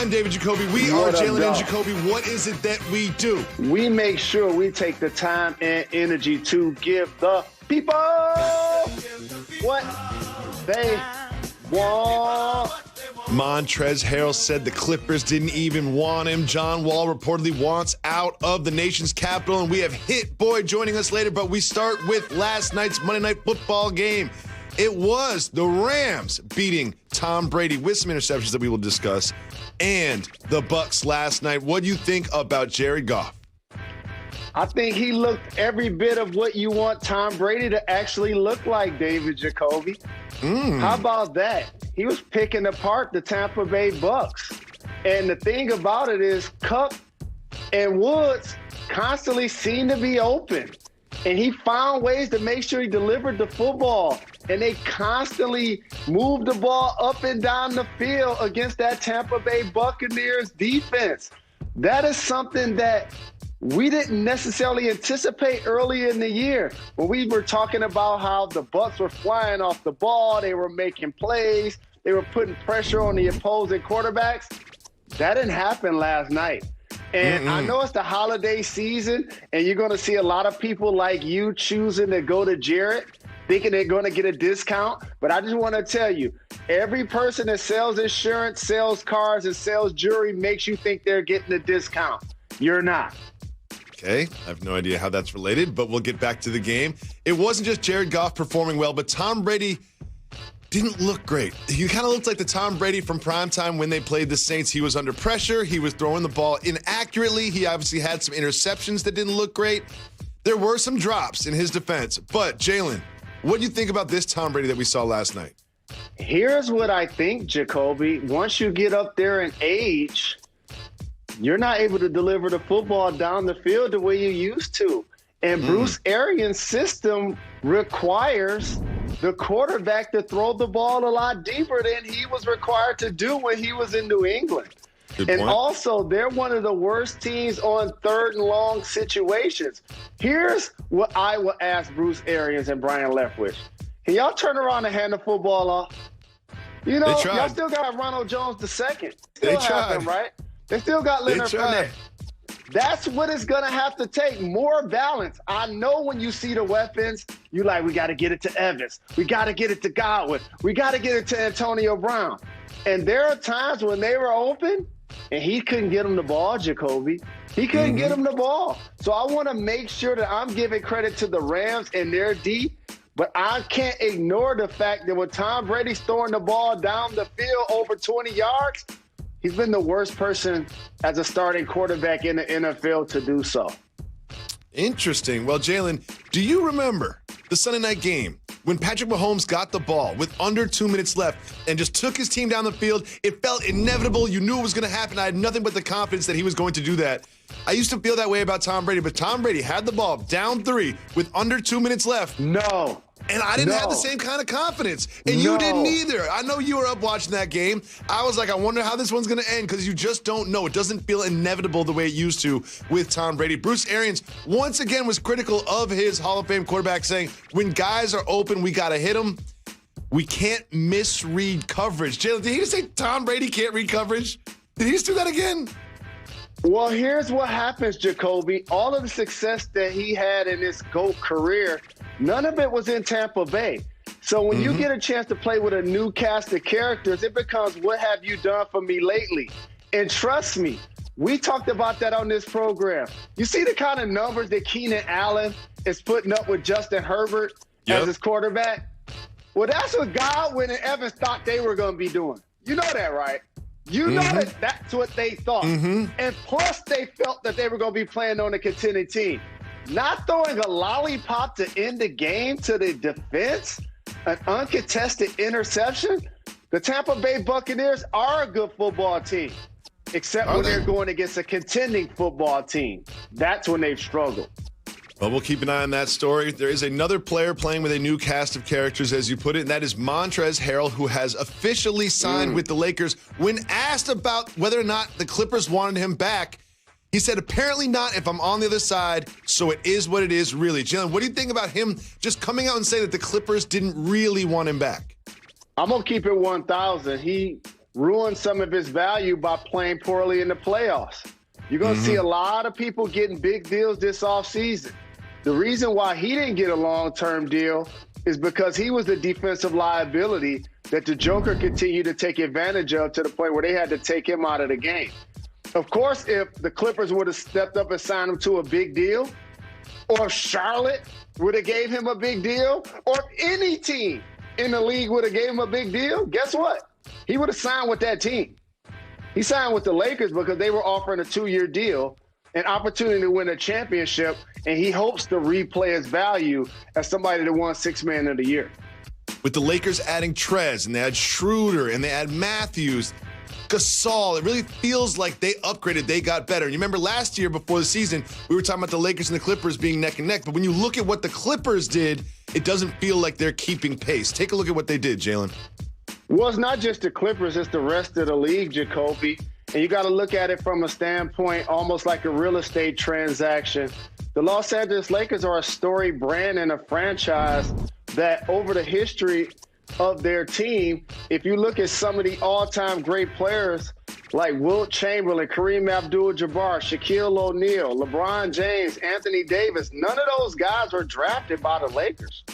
I'm David Jacoby. We are Jalen and Jacoby. What is it that we do? We make sure we take the time and energy to give the people what they want. Montrezl Harrell said the Clippers didn't even want him. John Wall reportedly wants out of the nation's capital, and we have Hit Boy joining us later, but we start with last night's Monday Night Football game. It was the Rams beating Tom Brady with some interceptions that we will discuss, and the Bucs last night. What do you think about Jared Goff? I think he looked every bit of what you want Tom Brady to actually look like, David Jacoby. How about that? He was picking apart the Tampa Bay Bucs. And the thing about it is Kupp and Woods constantly seem to be open. And he found ways to make sure he delivered the football. And they constantly moved the ball up and down the field against that Tampa Bay Buccaneers defense. That is something that we didn't necessarily anticipate early in the year when we were talking about how the Bucs were flying off the ball, they were making plays, they were putting pressure on the opposing quarterbacks. That didn't happen last night. And I know it's the holiday season, and you're going to see a lot of people like you choosing to go to Jared, thinking they're going to get a discount. But I just want to tell you, every person that sells insurance, sells cars, and sells jewelry makes you think they're getting a discount. You're not. Okay, I have no idea how that's related, but we'll get back to the game. It wasn't just Jared Goff performing well, but Tom Brady didn't look great. He kind of looked like the Tom Brady from primetime when they played the Saints. He was under pressure. He was throwing the ball inaccurately. He obviously had some interceptions that didn't look great. There were some drops in his defense. But, Jalen, what do you think about this Tom Brady that we saw last night? Here's what I think, Jacoby. Once you get up there in age, you're not able to deliver the football down the field the way you used to. And Bruce Arians' system requires the quarterback to throw the ball a lot deeper than he was required to do when he was in New England. And also, they're one of the worst teams on third and long situations. Here's what I will ask Bruce Arians and Brian Leftwich. Can y'all turn around and hand the football off? You know, y'all still got Ronald Jones II. Still have him, right? They still got Leonard Fournette. That's what it's going to have to take, more balance. I know when you see the weapons, you like, we got to get it to Evans. We got to get it to Godwin. We got to get it to Antonio Brown. And there are times when they were open and he couldn't get them the ball, Jacoby. He couldn't get them the ball. So I want to make sure that I'm giving credit to the Rams and their D, but I can't ignore the fact that when Tom Brady's throwing the ball down the field over 20 yards, he's been the worst person as a starting quarterback in the NFL to do so. Interesting. Well, Jalen, do you remember the Sunday night game when Patrick Mahomes got the ball with under 2 minutes left and just took his team down the field? It felt inevitable. You knew it was going to happen. I had nothing but the confidence that he was going to do that. I used to feel that way about Tom Brady, but Tom Brady had the ball down 3 with under 2 minutes left. No. And I didn't have the same kind of confidence. And you didn't either. I know you were up watching that game. I was like, I wonder how this one's going to end because you just don't know. It doesn't feel inevitable the way it used to with Tom Brady. Bruce Arians, once again, was critical of his Hall of Fame quarterback, saying, when guys are open, we got to hit them. We can't misread coverage. Jalen, did he just say Tom Brady can't read coverage? Did he just do that again? Well, here's what happens, Jacoby. All of the success that he had in his GOAT career, none of it was in Tampa Bay. So when you get a chance to play with a new cast of characters, it becomes, what have you done for me lately? And trust me, we talked about that on this program. You see the kind of numbers that Keenan Allen is putting up with Justin Herbert as his quarterback? Well, that's what Godwin and Evans thought they were going to be doing. You know that, right? You know that that's what they thought. And plus, they felt that they were going to be playing on a contending team. Not throwing a lollipop to end the game to the defense, an uncontested interception. The Tampa Bay Buccaneers are a good football team, except when they're going against a contending football team. That's when they've struggled. Well, we'll keep an eye on that story. There is another player playing with a new cast of characters, as you put it, and that is Montrezl Harrell, who has officially signed with the Lakers. When asked about whether or not the Clippers wanted him back, he said, apparently not if I'm on the other side, so it is what it is, really. Jalen, what do you think about him just coming out and saying that the Clippers didn't really want him back? I'm going to keep it 1,000. He ruin some of his value by playing poorly in the playoffs. You're going to see a lot of people getting big deals this offseason. The reason why he didn't get a long-term deal is because he was the defensive liability that the Joker continued to take advantage of to the point where they had to take him out of the game. Of course, if the Clippers would have stepped up and signed him to a big deal, or if Charlotte would have gave him a big deal, or if any team in the league would have gave him a big deal, guess what? He would have signed with that team. He signed with the Lakers because they were offering a 2-year deal, an opportunity to win a championship, and he hopes to replay his value as somebody that won Sixth Man of the Year. With the Lakers adding Trez, and they had Schroeder, and they had Matthews, Gasol, it really feels like they upgraded, they got better. And you remember last year before the season, we were talking about the Lakers and the Clippers being neck and neck, but when you look at what the Clippers did, it doesn't feel like they're keeping pace. Take a look at what they did, Jalen. Well, it's not just the Clippers, it's the rest of the league, Jacoby. And you got to look at it from a standpoint almost like a real estate transaction. The Los Angeles Lakers are a storied brand and a franchise that over the history of their team, if you look at some of the all-time great players like Wilt Chamberlain, Kareem Abdul-Jabbar, Shaquille O'Neal, LeBron James, Anthony Davis, none of those guys were drafted by the Lakers.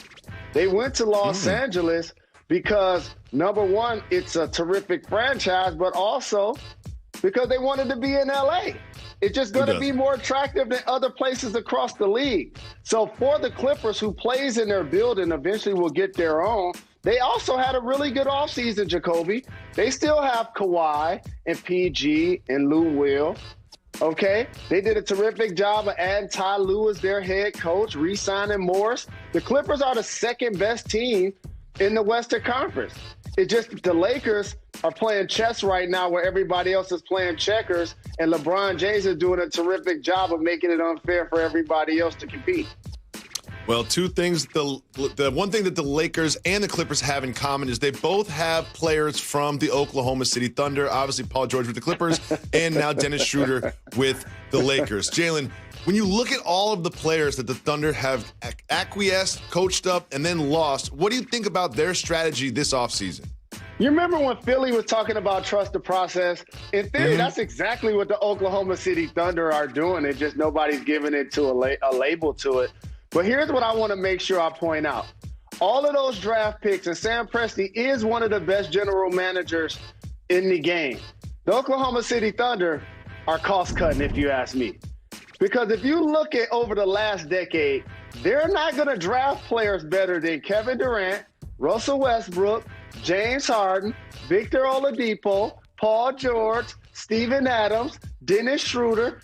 They went to Los Angeles because, number one, it's a terrific franchise, but also because they wanted to be in LA. It's just going to be more attractive than other places across the league. So for the Clippers, who plays in their building, eventually will get their own, they also had a really good offseason, Jacoby. They still have Kawhi and PG and Lou Will. Okay? They did a terrific job of adding Ty Lue as their head coach, re-signing Morris. The Clippers are the second best team in the Western Conference. It's just the Lakers are playing chess right now where everybody else is playing checkers, and LeBron James is doing a terrific job of making it unfair for everybody else to compete. Well, two things. The one thing that the Lakers and the Clippers have in common is they both have players from the Oklahoma City Thunder. Obviously, Paul George with the Clippers, and now Dennis Schroeder with the Lakers. Jalen, when you look at all of the players that the Thunder have acquiesced, coached up, and then lost, what do you think about their strategy this offseason? You remember when Philly was talking about trust the process? In theory, that's exactly what the Oklahoma City Thunder are doing. It's just nobody's giving it to a label to it. But here's what I want to make sure I point out. All of those draft picks, and Sam Presti is one of the best general managers in the game. The Oklahoma City Thunder are cost-cutting, if you ask me. Because if you look at over the last decade, they're not going to draft players better than Kevin Durant, Russell Westbrook, James Harden, Victor Oladipo, Paul George, Steven Adams, Dennis Schroeder.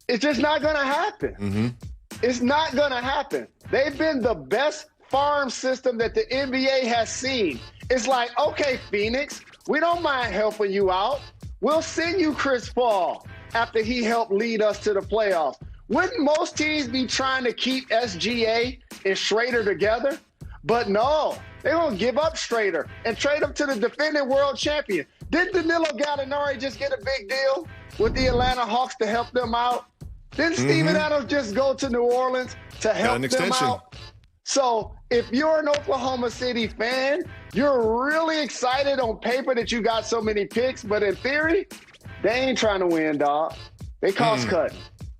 It's just not going to happen. It's not going to happen. They've been the best farm system that the NBA has seen. It's like, okay, Phoenix, we don't mind helping you out. We'll send you Chris Paul after he helped lead us to the playoffs. Wouldn't most teams be trying to keep SGA and Schrader together? But no, they're going to give up Schrader and trade him to the defending world champion. Didn't Danilo Gallinari just get a big deal with the Atlanta Hawks to help them out? Didn't Steven Adams just go to New Orleans to help them out? So if you're an Oklahoma City fan, you're really excited on paper that you got so many picks, but in theory, they ain't trying to win, dog. They cost cutting.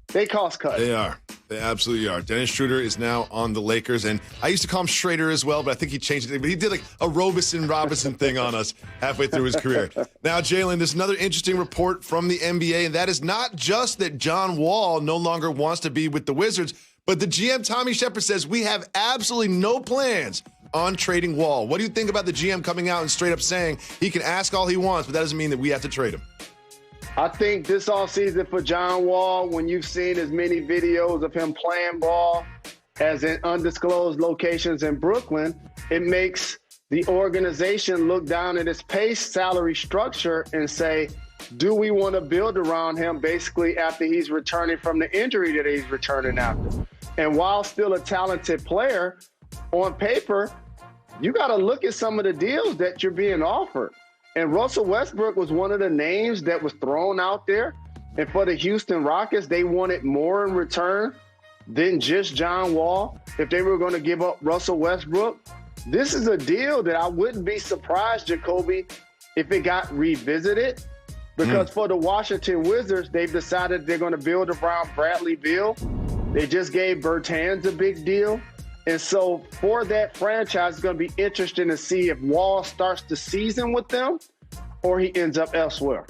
They cost cutting. They are. They absolutely are. Dennis Schroeder is now on the Lakers, and I used to call him Schrader as well, but I think he changed it. But he did like a Robeson Robinson thing on us halfway through his career. Now, Jalen, there's another interesting report from the NBA, and that is not just that John Wall no longer wants to be with the Wizards, but the GM, Tommy Shepard, says we have absolutely no plans on trading Wall. What do you think about the GM coming out and straight up saying he can ask all he wants, but that doesn't mean that we have to trade him? I think this offseason for John Wall, when you've seen as many videos of him playing ball as in undisclosed locations in Brooklyn, it makes the organization look down at its pace salary structure and say, do we want to build around him basically after he's returning from the injury that he's returning after? And while still a talented player, on paper, you got to look at some of the deals that you're being offered. And Russell Westbrook was one of the names that was thrown out there. And for the Houston Rockets, they wanted more in return than just John Wall if they were going to give up Russell Westbrook. This is a deal that I wouldn't be surprised, Jacoby, if it got revisited. Because for the Washington Wizards, they've decided they're going to build around Bradley Beal. They just gave Bertans a big deal. And so for that franchise, it's going to be interesting to see if Wall starts the season with them or he ends up elsewhere.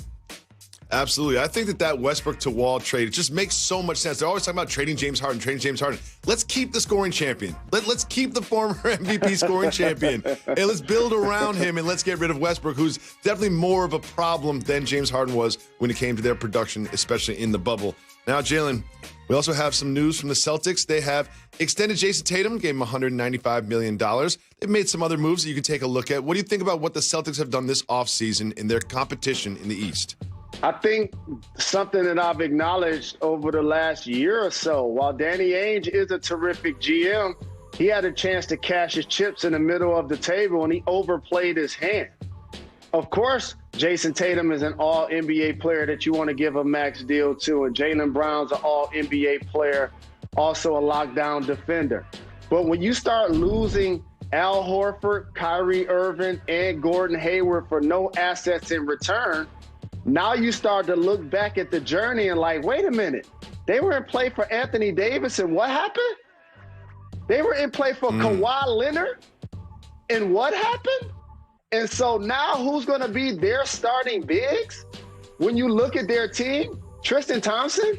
Absolutely. I think that Westbrook to Wall trade, it just makes so much sense. They're always talking about trading James Harden. Let's keep the scoring champion. Let's keep the former MVP scoring champion. And let's build around him, and let's get rid of Westbrook, who's definitely more of a problem than James Harden was when it came to their production, especially in the bubble. Now, Jalen, we also have some news from the Celtics. They have extended Jason Tatum, gave him $195 million. They've made some other moves that you can take a look at. What do you think about what the Celtics have done this offseason in their competition in the East? I think something that I've acknowledged over the last year or so, while Danny Ainge is a terrific GM, he had a chance to cash his chips in the middle of the table, and he overplayed his hand. Of course, Jason Tatum is an all-NBA player that you want to give a max deal to, and Jaylen Brown's an all-NBA player, also a lockdown defender. But when you start losing Al Horford, Kyrie Irving, and Gordon Hayward for no assets in return, now you start to look back at the journey and like, wait a minute, they were in play for Anthony Davis, and what happened? They were in play for Kawhi Leonard, and what happened? And so now who's going to be their starting bigs? When you look at their team, Tristan Thompson,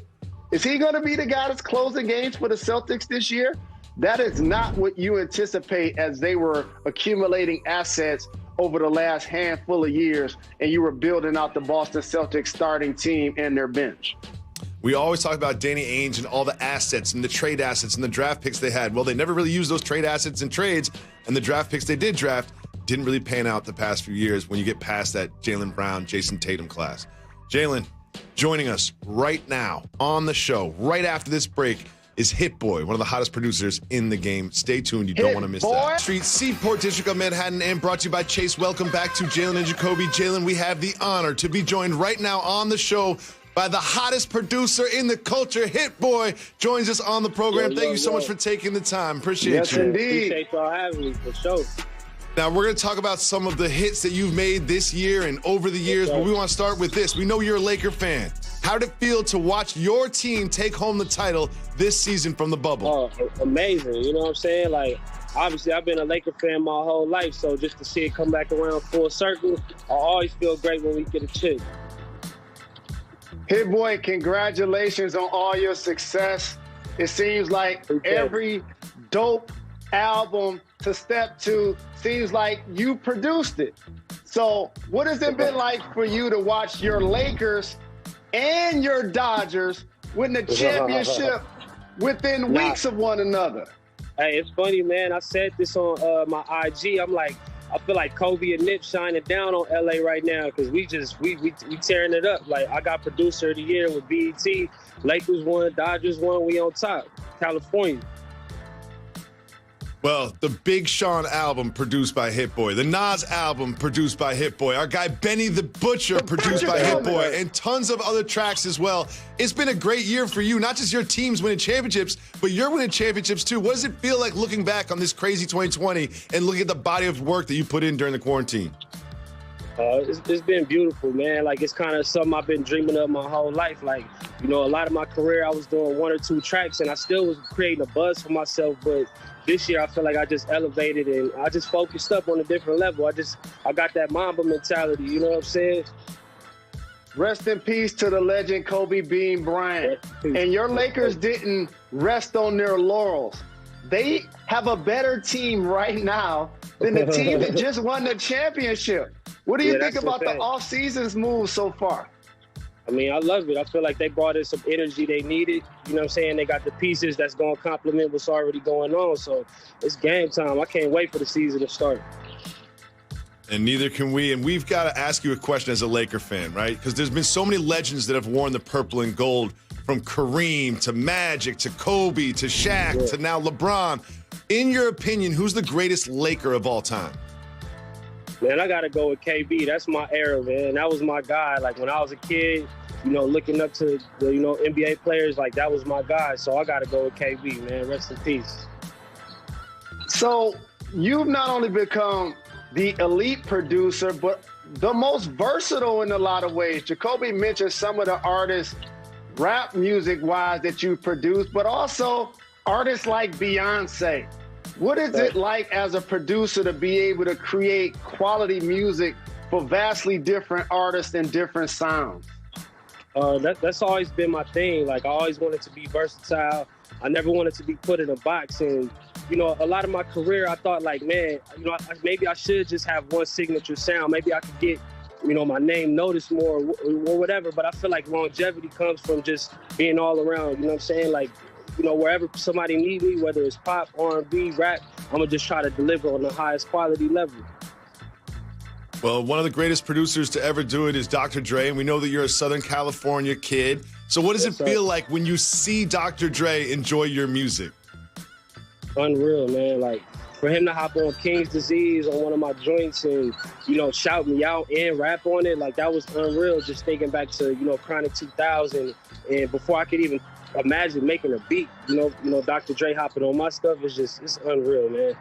is he going to be the guy that's closing games for the Celtics this year? That is not what you anticipate as they were accumulating assets over the last handful of years, and you were building out the Boston Celtics starting team and their bench. We always talk about Danny Ainge and all the assets and the trade assets and the draft picks they had. Well, they never really used those trade assets in trades, and the draft picks they did draft didn't really pan out the past few years when you get past that Jaylen Brown, Jason Tatum class. Jalen, joining us right now on the show, right after this break, is Hit Boy, one of the hottest producers in the game. Stay tuned. You don't want to miss that. Street, Seaport District of Manhattan, and brought to you by Chase. Welcome back to Jalen and Jacoby. Jalen, we have the honor to be joined right now on the show by the hottest producer in the culture. Hit Boy joins us on the program. Thank you so much for taking the time. Appreciate you. Yes, indeed. Appreciate y'all having me, for sure. Now, we're going to talk about some of the hits that you've made this year and over the years, but we want to start with this. We know you're a Laker fan. How did it feel to watch your team take home the title this season from the bubble? Oh, amazing. You know what I'm saying? Like, obviously, I've been a Laker fan my whole life, so just to see it come back around full circle, I always feel great when we get a chip. Hit Boy, congratulations on all your success. It seems like every dope album to step to seems like you produced it. So what has it been like for you to watch your Lakers and your Dodgers win the championship within weeks of one another? Hey, it's funny, man. I said this on my IG. I'm like, I feel like Kobe and Nip shining down on LA right now because we tearing it up. Like, I got producer of the year with BET. Lakers won, Dodgers won. We on top. California. Well, the Big Sean album produced by Hit Boy, the Nas album produced by Hit Boy, our guy Benny the Butcher produced by Hit Boy, and tons of other tracks as well. It's been a great year for you, not just your teams winning championships, but you're winning championships too. What does it feel like looking back on this crazy 2020 and looking at the body of work that you put in during the quarantine? It's been beautiful, man. Like, it's kind of something I've been dreaming of my whole life. Like, you know, a lot of my career, I was doing one or two tracks, and I still was creating a buzz for myself, but this year, I feel like I just elevated and I just focused up on a different level. I got that Mamba mentality, you know what I'm saying? Rest in peace to the legend Kobe Bean Bryant. And your Lakers didn't rest on their laurels. They have a better team right now than the team that just won the championship. What do you think about the off-season's moves so far? I mean, I love it. I feel like they brought in some energy they needed. You know what I'm saying? They got the pieces that's going to complement what's already going on. So it's game time. I can't wait for the season to start. And neither can we. And we've got to ask you a question as a Laker fan, right? Because there's been so many legends that have worn the purple and gold, from Kareem to Magic to Kobe to Shaq to now LeBron. In your opinion, who's the greatest Laker of all time? Man, I got to go with KB. That's my era, man. That was my guy. Like, when I was a kid, you know, looking up to the, you know, NBA players, like, that was my guy. So I got to go with KB, man. Rest in peace. So you've not only become the elite producer, but the most versatile in a lot of ways. Jacoby mentioned some of the artists, rap music-wise, that you produced, but also artists like Beyonce. What is it like as a producer to be able to create quality music for vastly different artists and different sounds? That's always been my thing. Like, I always wanted to be versatile. I never wanted to be put in a box. And, you know, a lot of my career, I thought, like, man, you know, maybe I should just have one signature sound. Maybe I could get, you know, my name noticed more or whatever. But I feel like longevity comes from just being all around. You know what I'm saying? Like, you know, wherever somebody needs me, whether it's pop, R&B, rap, I'm going to just try to deliver on the highest quality level. Well, one of the greatest producers to ever do it is Dr. Dre, and we know that you're a Southern California kid. So what does it feel like when you see Dr. Dre enjoy your music? Unreal, man. Like, for him to hop on King's Disease on one of my joints and, you know, shout me out and rap on it, like, that was unreal. Just thinking back to, you know, Chronic 2000, and before I could even imagine making a beat, you know, Dr. Dre hopping on my stuff is just, it's unreal, man.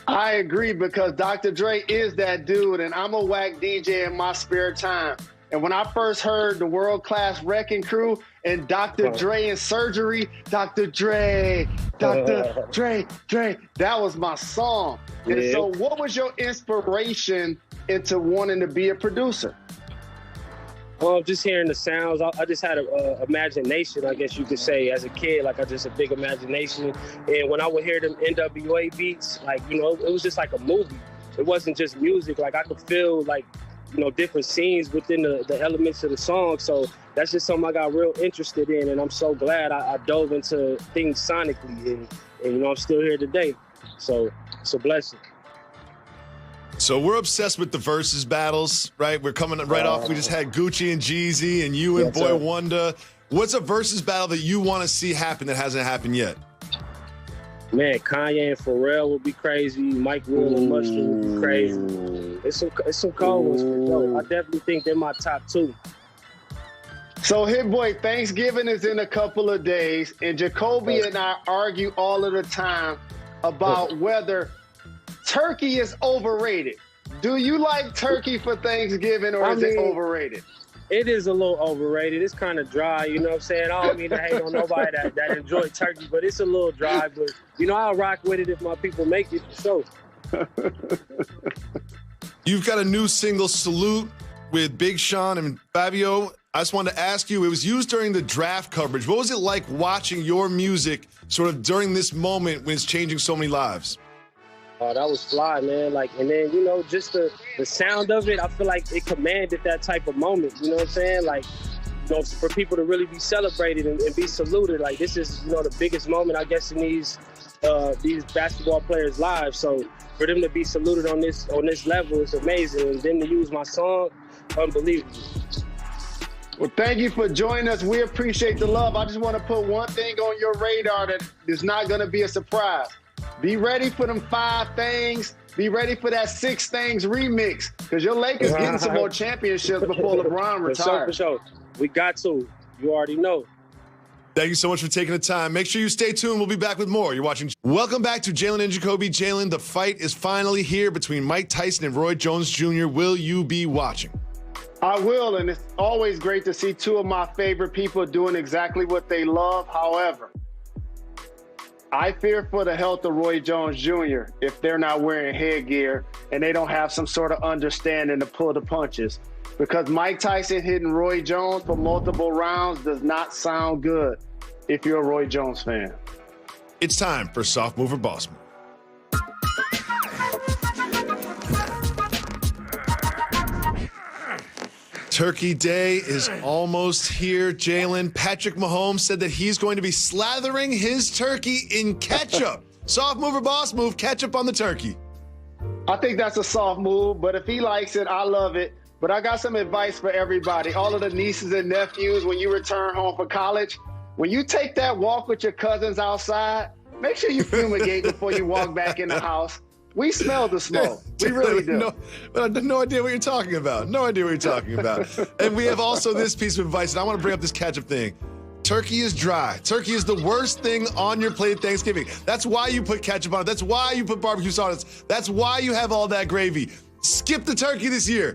I agree, because Dr. Dre is that dude, and I'm a whack DJ in my spare time. And when I first heard the world-class Wrecking Crew and Dr. Dre in Surgery, Dr. Dre, Dr. Dre, that was my song. Yeah. And so what was your inspiration into wanting to be a producer? Well, just hearing the sounds, I just had a imagination, I guess you could say, as a kid. Like, I just a big imagination. And when I would hear them NWA beats, like, you know, it was just like a movie. It wasn't just music. Like, I could feel, like, you know, different scenes within the elements of the song. So that's just something I got real interested in. And I'm so glad I dove into things sonically. And, you know, I'm still here today. So it's a blessing. So we're obsessed with the versus battles, right? We're coming right off. We just had Gucci and Jeezy and you and Boy Wonder. What's a versus battle that you want to see happen that hasn't happened yet? Man, Kanye and Pharrell would be crazy. Mike Will and Mustard would be crazy. It's some cold ones for sure. I definitely think they're my top two. So, Hit Boy, Thanksgiving is in a couple of days, and Jacoby and I argue all of the time about whether turkey is overrated. Do you like turkey for Thanksgiving, or is it overrated? It is a little overrated. It's kind of dry, you know what I'm saying? I don't mean to hate on nobody that enjoy turkey, but it's a little dry. But, you know, I'll rock with it if my people make it, for sure. You've got a new single, Salute, with Big Sean and Fabio. I just wanted to ask you, it was used during the draft coverage. What was it like watching your music sort of during this moment when it's changing so many lives? Oh, that was fly, man. Like, and then, you know, just the sound of it, I feel like it commanded that type of moment. You know what I'm saying? Like, you know, for people to really be celebrated and be saluted. Like, this is, you know, the biggest moment, I guess, in these basketball players' lives. So for them to be saluted on this level is amazing. And then to use my song, unbelievable. Well, thank you for joining us. We appreciate the love. I just want to put one thing on your radar that is not going to be a surprise. Be ready for them 5 things. Be ready for that 6 things remix, because your Lakers getting some more championships before LeBron retires. For sure. We got to. You already know. Thank you so much for taking the time. Make sure you stay tuned. We'll be back with more. You're watching. Welcome back to Jalen and Jacoby. Jalen, the fight is finally here between Mike Tyson and Roy Jones Jr. Will you be watching? I will, and it's always great to see 2 of my favorite people doing exactly what they love. However, I fear for the health of Roy Jones Jr. if they're not wearing headgear and they don't have some sort of understanding to pull the punches. Because Mike Tyson hitting Roy Jones for multiple rounds does not sound good if you're a Roy Jones fan. It's time for Soft Mover Boss Move. Turkey Day is almost here, Jalen. Patrick Mahomes said that he's going to be slathering his turkey in ketchup. Soft mover, boss move, ketchup on the turkey. I think that's a soft move, but if he likes it, I love it. But I got some advice for everybody. All of the nieces and nephews, when you return home for college, when you take that walk with your cousins outside, make sure you fumigate before you walk back in the house. We smell the smoke. We really do. No idea what you're talking about. No idea what you're talking about. And we have also this piece of advice, and I want to bring up this ketchup thing. Turkey is dry. Turkey is the worst thing on your plate at Thanksgiving. That's why you put ketchup on it. That's why you put barbecue sauce. That's why you have all that gravy. Skip the turkey this year.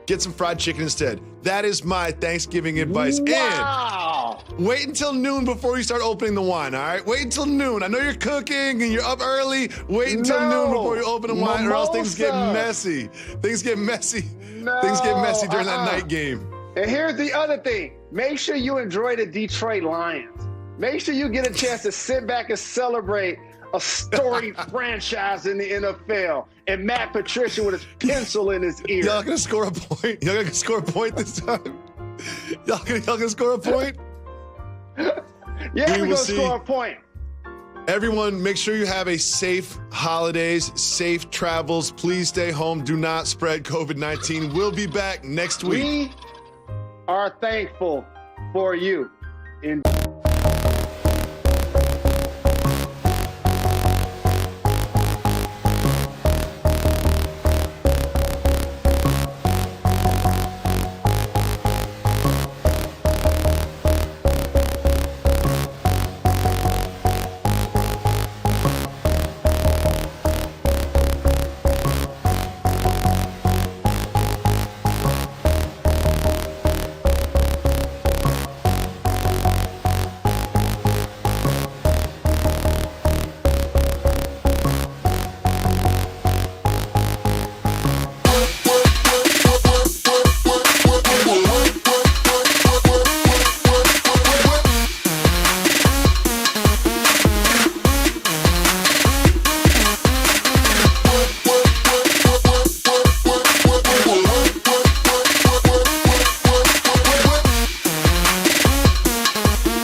Get some fried chicken instead. That is my Thanksgiving advice. Wow. And wait until noon before you start opening the wine, all right? Wait until noon. I know you're cooking and you're up early. Wait until noon before you open the wine, or else things get messy. Things get messy. Things get messy during that night game. And here's the other thing. Make sure you enjoy the Detroit Lions. Make sure you get a chance to sit back and celebrate a storied franchise in the NFL, and Matt Patricia with his pencil in his ear. Y'all gonna score a point? Y'all gonna score a point this time? Y'all gonna score a point? Yeah, we're gonna score a point. Everyone, make sure you have a safe holidays, safe travels. Please stay home. Do not spread COVID-19. We'll be back next week. We are thankful for you.